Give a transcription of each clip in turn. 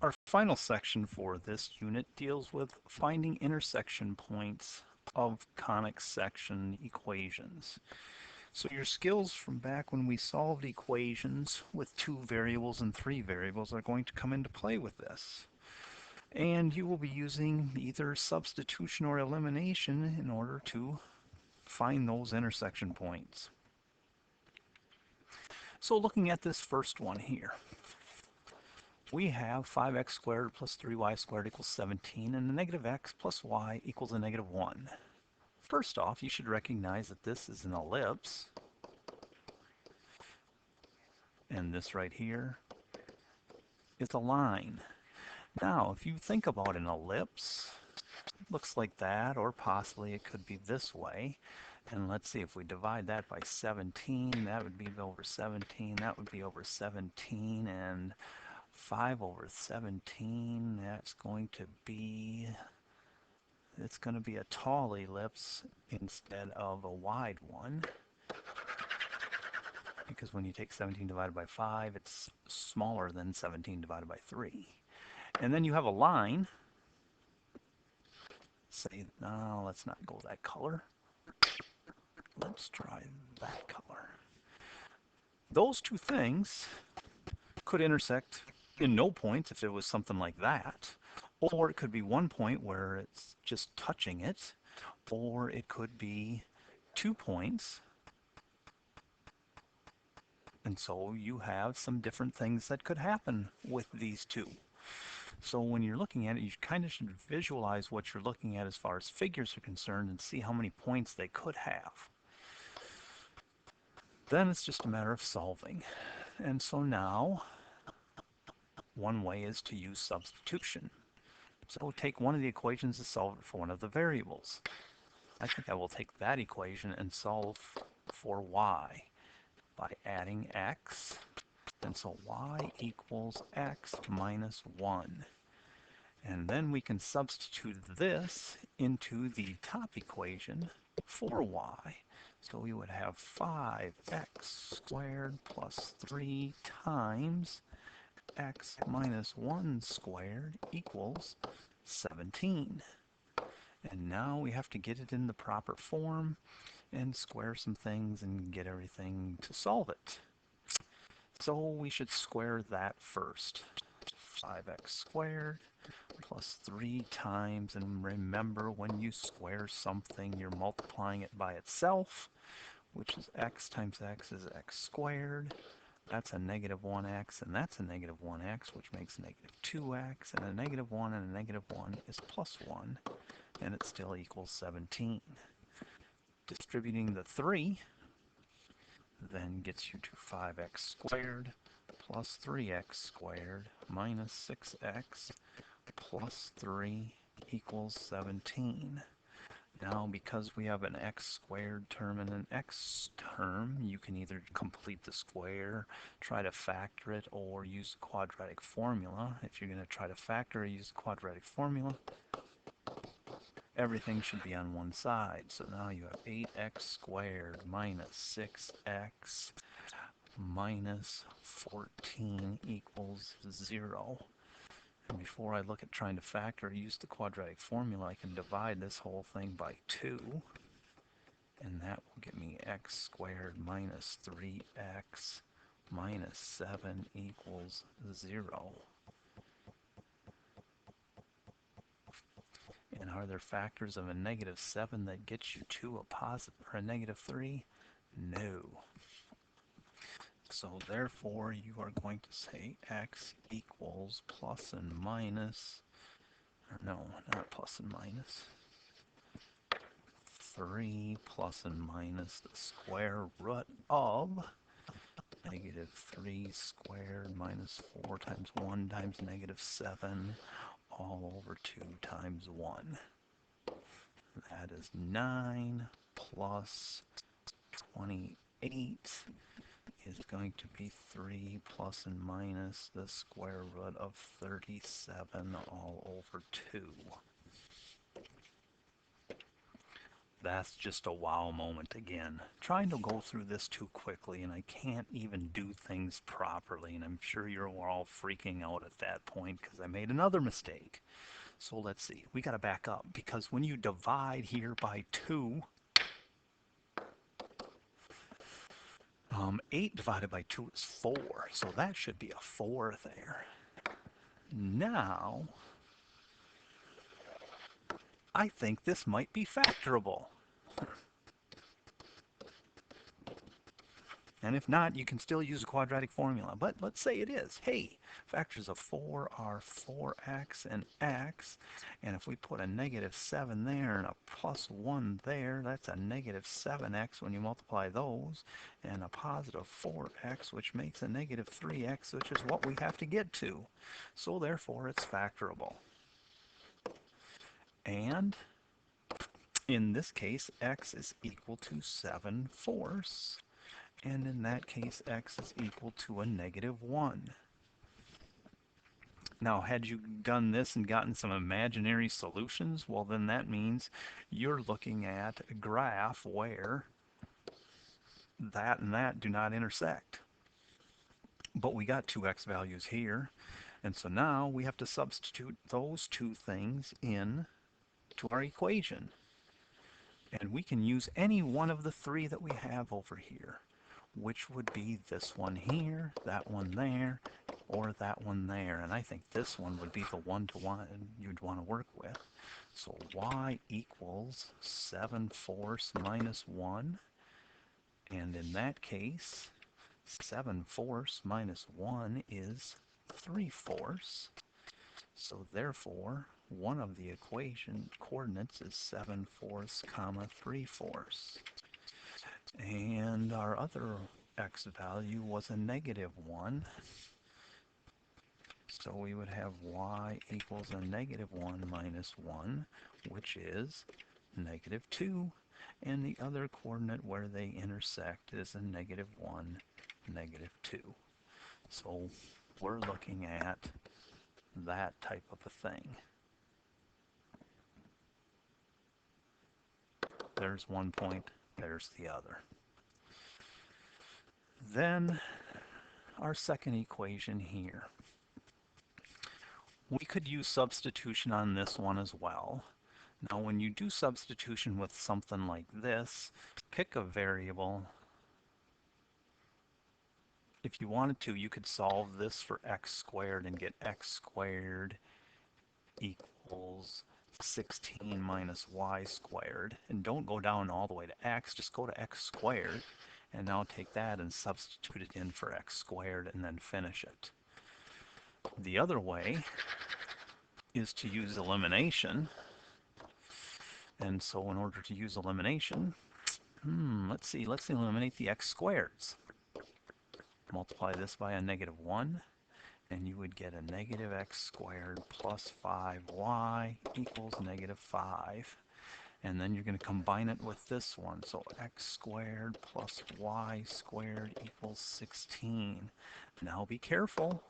Our final section for this unit deals with finding intersection points of conic section equations. So your skills from back when we solved equations with 2 variables and 3 variables are going to come into play with this. And you will be using either substitution or elimination in order to find those intersection points. So looking at this first one here, we have 5x squared plus 3y squared equals 17, and a negative x plus y equals a negative 1. First off, you should recognize that this is an ellipse, and this right here is a line. Now, if you think about an ellipse, it looks like that, or possibly it could be this way. And let's see, if we divide that by 17, that would be over 17, that would be over 17, and 5 over 17, that's going to be, it's going to be a tall ellipse instead of a wide one. Because when you take 17 divided by 5, it's smaller than 17 divided by 3. And then you have a line. Say, no, let's not go that color. Let's try that color. Those two things could intersect in no point if it was something like that. Or it could be one point where it's just touching it. Or it could be 2 points. And so you have some different things that could happen with these two. So when you're looking at it, you kind of should visualize what you're looking at as far as figures are concerned and see how many points they could have. Then it's just a matter of solving. And so now, one way is to use substitution. So take one of the equations and solve it for one of the variables. I think I will take that equation and solve for y by adding x. And so y equals x minus 1. And then we can substitute this into the top equation for y. So we would have 5x squared plus 3 times x minus 1 squared equals 17. And now we have to get it in the proper form and square some things and get everything to solve it. So we should square that first. 5x squared plus 3 times, and remember, when you square something, you're multiplying it by itself, which is x times x is x squared. That's a negative 1x, and that's a negative 1x, which makes negative 2x, and a negative 1 and a negative 1 is plus 1, and it still equals 17. Distributing the 3 then gets you to 5x squared plus 3x squared minus 6x plus 3 equals 17. Now, because we have an x squared term and an x term, you can either complete the square, try to factor it, or use the quadratic formula. If you're going to try to factor or use the quadratic formula, everything should be on one side. So now you have 8x squared minus 6x minus 14 equals 0. And before I look at trying to factor or use the quadratic formula, I can divide this whole thing by 2. And that will give me x squared minus 3x minus 7 equals 0. And are there factors of a negative 7 that get you to a positive or a negative 3? No. So therefore, you are going to say x equals plus and minus, or no, not plus and minus, 3 plus and minus the square root of negative 3 squared minus 4 times 1 times negative 7 all over 2 times 1. That is 9 plus 28 is going to be 3 plus and minus the square root of 37 all over 2. That's just a wow moment again. Trying to go through this too quickly, and I can't even do things properly, and I'm sure you're all freaking out at that point because I made another mistake. So let's see, we got to back up because when you divide here by 2, 8 divided by 2 is 4, so that should be a 4 there. Now, I think this might be factorable. And if not, you can still use a quadratic formula. But let's say it is. Hey, factors of 4 are 4x and x. And if we put a negative 7 there and a plus 1 there, that's a negative 7x when you multiply those. And a positive 4x, which makes a negative 3x, which is what we have to get to. So therefore, it's factorable. And in this case, x is equal to 7/4. And in that case, x is equal to a negative 1. Now, had you done this and gotten some imaginary solutions, well, then that means you're looking at a graph where that and that do not intersect. But we got two x values here, and so now we have to substitute those two things in to our equation. And we can use any one of the three that we have over here, which would be this one here, that one there, or that one there. And I think this one would be the one you'd want to work with. So y equals 7/4 minus 1. And in that case, 7/4 minus 1 is 3/4. So therefore, one of the equation coordinates is 7/4, comma 3/4. And our other x value was a negative 1. So we would have y equals a negative 1 minus 1, which is negative 2. And the other coordinate where they intersect is a negative 1, negative 2. So we're looking at that type of a thing. There's one point, there's the other. Then our second equation here. We could use substitution on this one as well. Now when you do substitution with something like this, pick a variable. If you wanted to, you could solve this for x squared and get x squared equals 16 minus y squared. And don't go down all the way to x, just go to x squared. And now take that and substitute it in for x squared and then finish it. The other way is to use elimination. And so in order to use elimination, let's eliminate the x squareds. Multiply this by a negative 1, and you would get a negative x squared plus 5y equals negative 5. And then you're going to combine it with this one. So x squared plus y squared equals 16. Now be careful.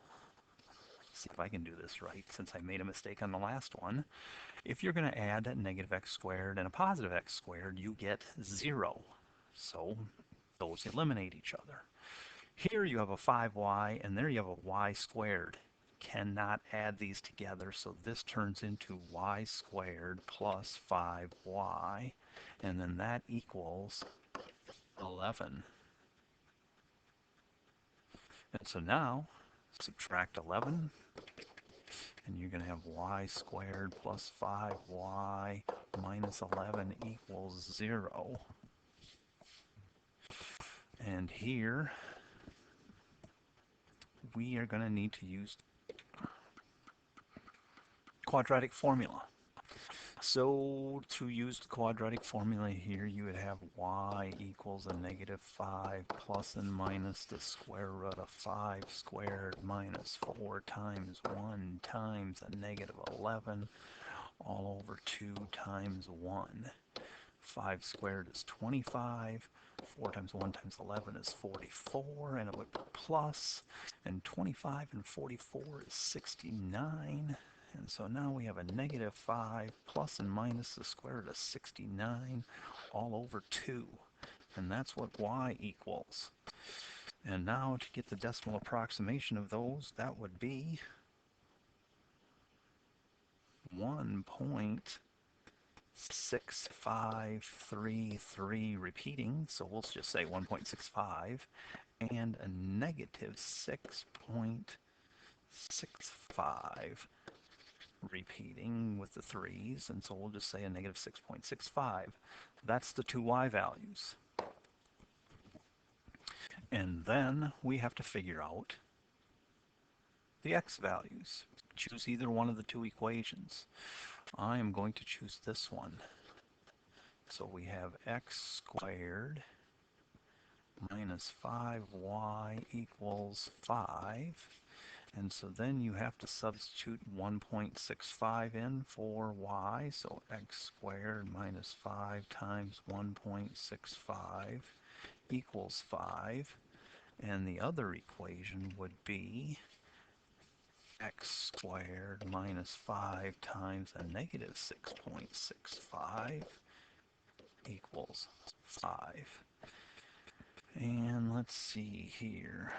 Let's see if I can do this right since I made a mistake on the last one. If you're going to add a negative x squared and a positive x squared, you get 0. So those eliminate each other. Here you have a 5y and there you have a y squared. Cannot add these together, so this turns into y squared plus 5y, and then that equals 11. And so now subtract 11, and you're going to have y squared plus 5y minus 11 equals 0. And here we are going to need to use quadratic formula. So to use the quadratic formula here, you would have y equals a negative 5 plus and minus the square root of 5 squared minus 4 times 1 times a negative 11 all over 2 times 1. 5 squared is 25. 4 times 1 times 11 is 44, and it would be plus, and 25 and 44 is 69. And so now we have a negative 5 plus and minus the square root of 69 all over 2. And that's what y equals. And now to get the decimal approximation of those, that would be 1.6533 repeating, so we'll just say 1.65, and a negative 6.65 repeating with the 3's, and so we'll just say a negative 6.65. That's the two y values. And then we have to figure out the x values. Choose either one of the two equations. I am going to choose this one. So we have x squared minus 5y equals 5. And so then you have to substitute 1.65 in for y. So x squared minus 5 times 1.65 equals 5. And the other equation would be x squared minus 5 times a negative 6.65 equals 5. And let's see here.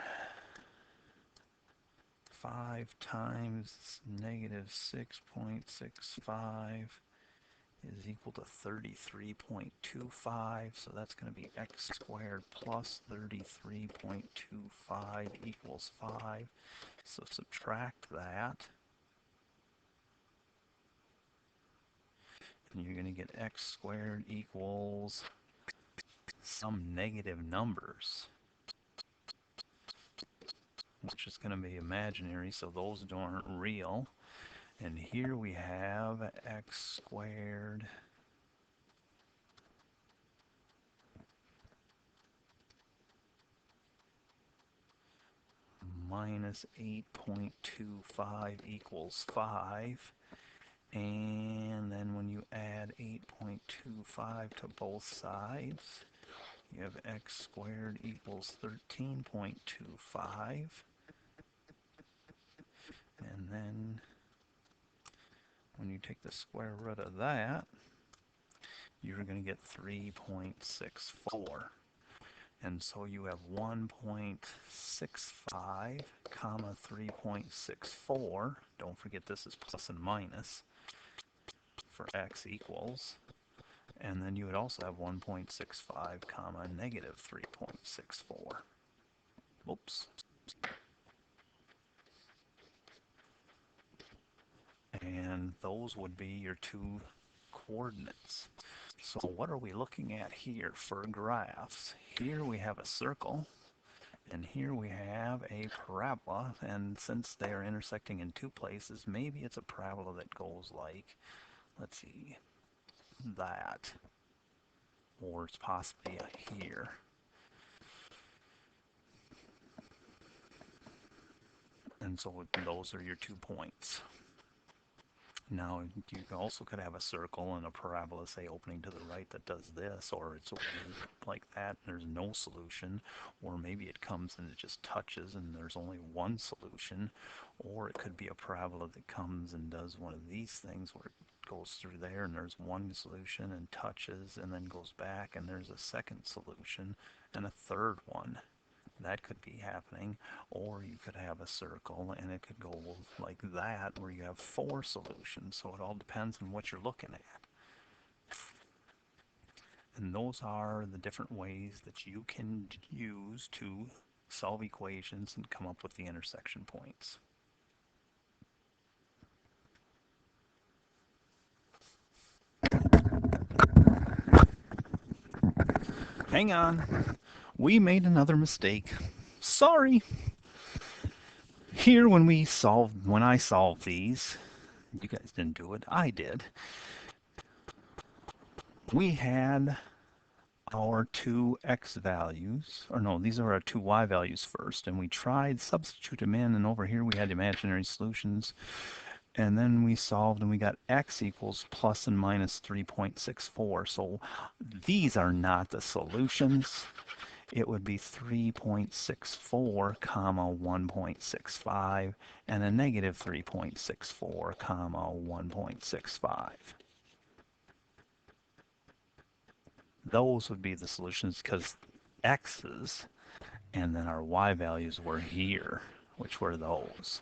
5 times negative 6.65 is equal to 33.25, so that's going to be x squared plus 33.25 equals 5. So subtract that, and you're going to get x squared equals some negative numbers, which is going to be imaginary, so those aren't real. And here we have x squared minus 8.25 equals 5. And then when you add 8.25 to both sides, you have x squared equals 13.25. And then when you take the square root of that, you're going to get 3.64. And so you have 1.65 comma 3.64. Don't forget this is plus and minus for x equals. And then you would also have 1.65 comma negative 3.64. Oops. And those would be your two coordinates. So what are we looking at here for graphs? Here we have a circle, and here we have a parabola, and since they are intersecting in two places, maybe it's a parabola that goes like, let's see, that, or it's possibly here. And so those are your 2 points. Now, you also could have a circle and a parabola, say, opening to the right that does this, or it's like that and there's no solution, or maybe it comes and it just touches and there's only one solution, or it could be a parabola that comes and does one of these things where it goes through there and there's one solution and touches and then goes back and there's a second solution and a third one. That could be happening, or you could have a circle and it could go like that where you have 4 solutions. So it all depends on what you're looking at. And those are the different ways that you can use to solve equations and come up with the intersection points. Hang on, we made another mistake. Sorry. Here when I solved these, you guys didn't do it, I did. We had our two x values, or no, these are our two y values first, and we tried substitute them in, and over here we had imaginary solutions, and then we solved and we got x equals plus and minus 3.64. So these are not the solutions. it would be 3.64 comma 1.65 and a negative 3.64 comma 1.65. Those would be the solutions because x's and then our y values were here, which were those.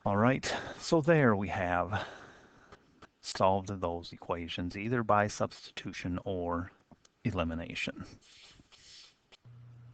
All right, so there we have solved those equations either by substitution or elimination.